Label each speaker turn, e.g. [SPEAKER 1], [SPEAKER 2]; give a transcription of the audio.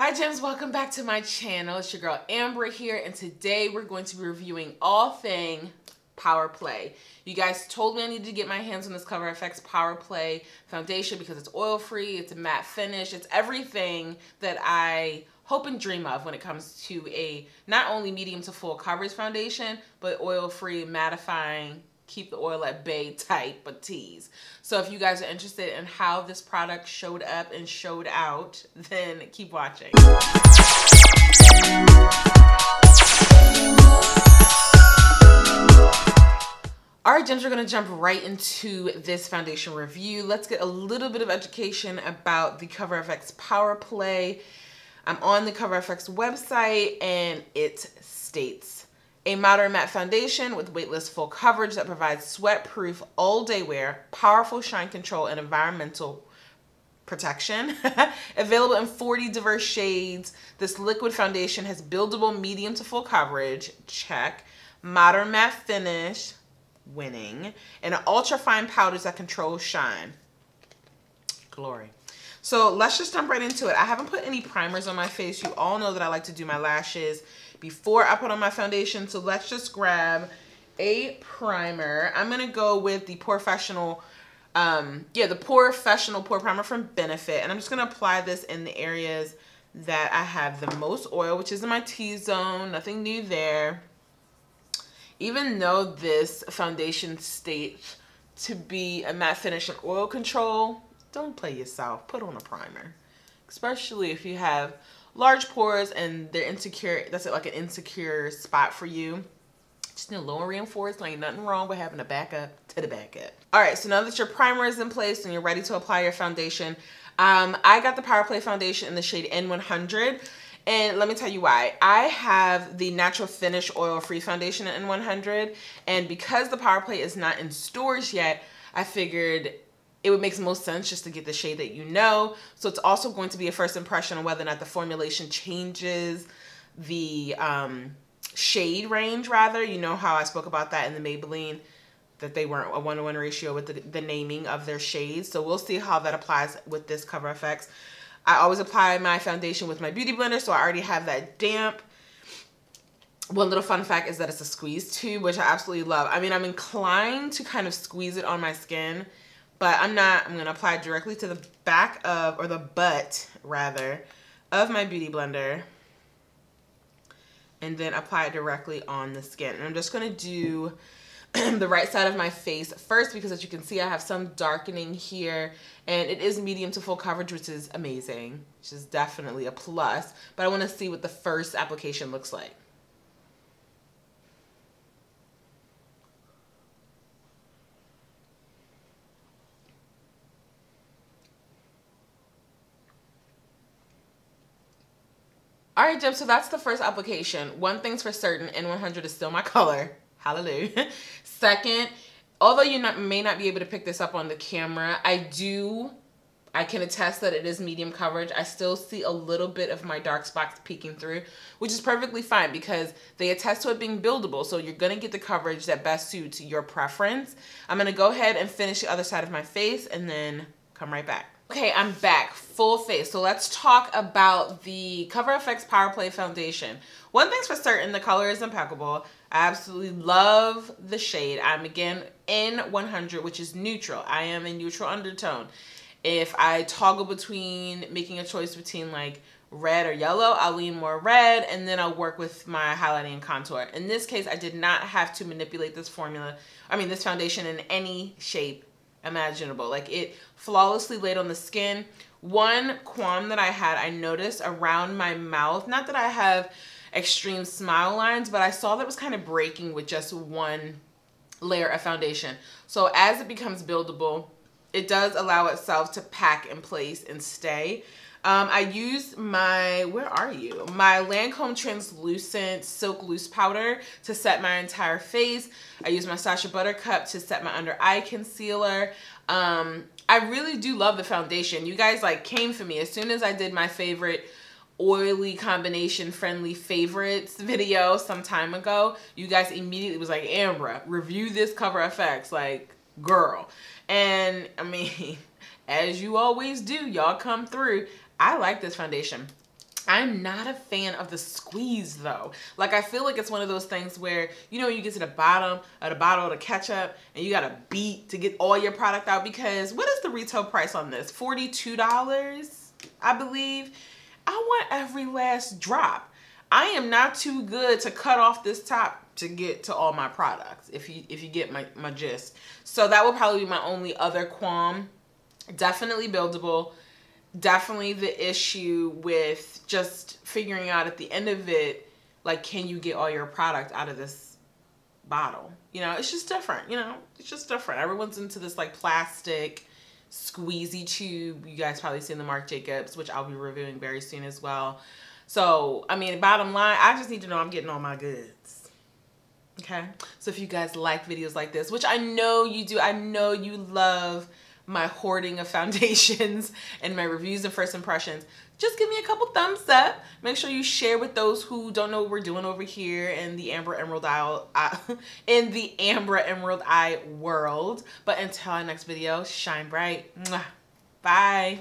[SPEAKER 1] Hi gems, welcome back to my channel. It's your girl Ambra here, and today we're going to be reviewing all thing PowerPlay. You guys told me I needed to get my hands on this CoverFX PowerPlay foundation because it's oil free, it's a matte finish, it's everything that I hope and dream of when it comes to a not only medium to full coverage foundation, but oil free, mattifying, keep the oil at bay type of teas. So if you guys are interested in how this product showed up and showed out, then keep watching. Alright gems, we're going to jump right into this foundation review. Let's get a little bit of education about the CoverFX PowerPlay. I'm on the CoverFX website and it states, a moderate matte foundation with weightless full coverage that provides sweat-proof all-day wear, powerful shine control, and environmental protection. Available in 40 diverse shades, this liquid foundation has buildable medium to full coverage, check, modern matte finish, winning, and an ultra-fine powders that control shine. Glory. So let's just jump right into it. I haven't put any primers on my face. You all know that I like to do my lashes before I put on my foundation. So let's just grab a primer. I'm going to go with the Professional, the Professional Pore Primer from Benefit. And I'm just going to apply this in the areas that I have the most oil, which is in my T-zone. Nothing new there. Even though this foundation states to be a matte finish and oil control, don't play yourself. Put on a primer. Especially if you have large pores and they're insecure, that's like an insecure spot for you. Just need a little reinforced. There ain't nothing wrong with having a backup to the backup. All right, so now that your primer is in place and you're ready to apply your foundation, I got the PowerPlay foundation in the shade N100. And let me tell you why. I have the Natural Finish Oil-Free Foundation in N100. And because the PowerPlay is not in stores yet, I figured it would make the most sense just to get the shade that you know. So it's also going to be a first impression on whether or not the formulation changes the shade range, rather. You know how I spoke about that in the Maybelline, that they weren't a 1-to-1 ratio with the naming of their shades. So we'll see how that applies with this CoverFX. I always apply my foundation with my beauty blender, so I already have that damp. One little fun fact is that it's a squeeze tube, which I absolutely love. I mean, I'm inclined to kind of squeeze it on my skin, but I'm not. I'm going to apply it directly to the back of, or the butt, rather, of my beauty blender. And then apply it directly on the skin. And I'm just going to do the right side of my face first, because as you can see, I have some darkening here. And it is medium to full coverage, which is amazing. Which is definitely a plus. But I want to see what the first application looks like. Alright, Jim, so that's the first application. One thing's for certain, N100 is still my color. Hallelujah. Second, although you may not be able to pick this up on the camera, I can attest that it is medium coverage. I still see a little bit of my dark spots peeking through, which is perfectly fine because they attest to it being buildable. So you're going to get the coverage that best suits your preference. I'm going to go ahead and finish the other side of my face and then come right back. Okay, I'm back, full face. So let's talk about the CoverFX PowerPlay foundation. One thing's for certain, the color is impeccable. I absolutely love the shade. I'm again in 100, which is neutral. I am in neutral undertone. If I toggle between making a choice between like red or yellow, I'll lean more red, and then I'll work with my highlighting and contour. In this case, I did not have to manipulate this this foundation in any shape imaginable. Like, it flawlessly laid on the skin. One qualm that I had, I noticed around my mouth, not that I have extreme smile lines, but I saw that it was kind of breaking with just one layer of foundation. So as it becomes buildable, it does allow itself to pack in place and stay. I used my, my Lancome translucent silk loose powder to set my entire face. I used my Sacha Buttercup to set my under eye concealer. I really do love the foundation. You guys like came for me as soon as I did my favorite oily combination friendly favorites video some time ago. You guys immediately was like, Ambra, review this CoverFX, like, girl. And I mean, as you always do, y'all come through. I like this foundation. I'm not a fan of the squeeze though. Like, I feel like it's one of those things where, you know, you get to the bottom of the bottle of the ketchup and you gotta beat to get all your product out, because what is the retail price on this? $42, I believe. I want every last drop. I am not too good to cut off this top to get to all my products, if you get my gist. So that would probably be my only other qualm. Definitely buildable. Definitely the issue with just figuring out at the end of it, like, can you get all your product out of this bottle? You know, it's just different, you know, it's just different. Everyone's into this like plastic squeezy tube. You guys probably seen the Marc Jacobs, which I'll be reviewing very soon as well. So, I mean, bottom line, I just need to know I'm getting all my goods. Okay? So if you guys like videos like this, which I know you do, I know you love my hoarding of foundations and my reviews and first impressions, just give me a couple thumbs up. Make sure you share with those who don't know what we're doing over here in the Ambra Emerald Eye world. But until our next video, shine bright. Mwah. Bye.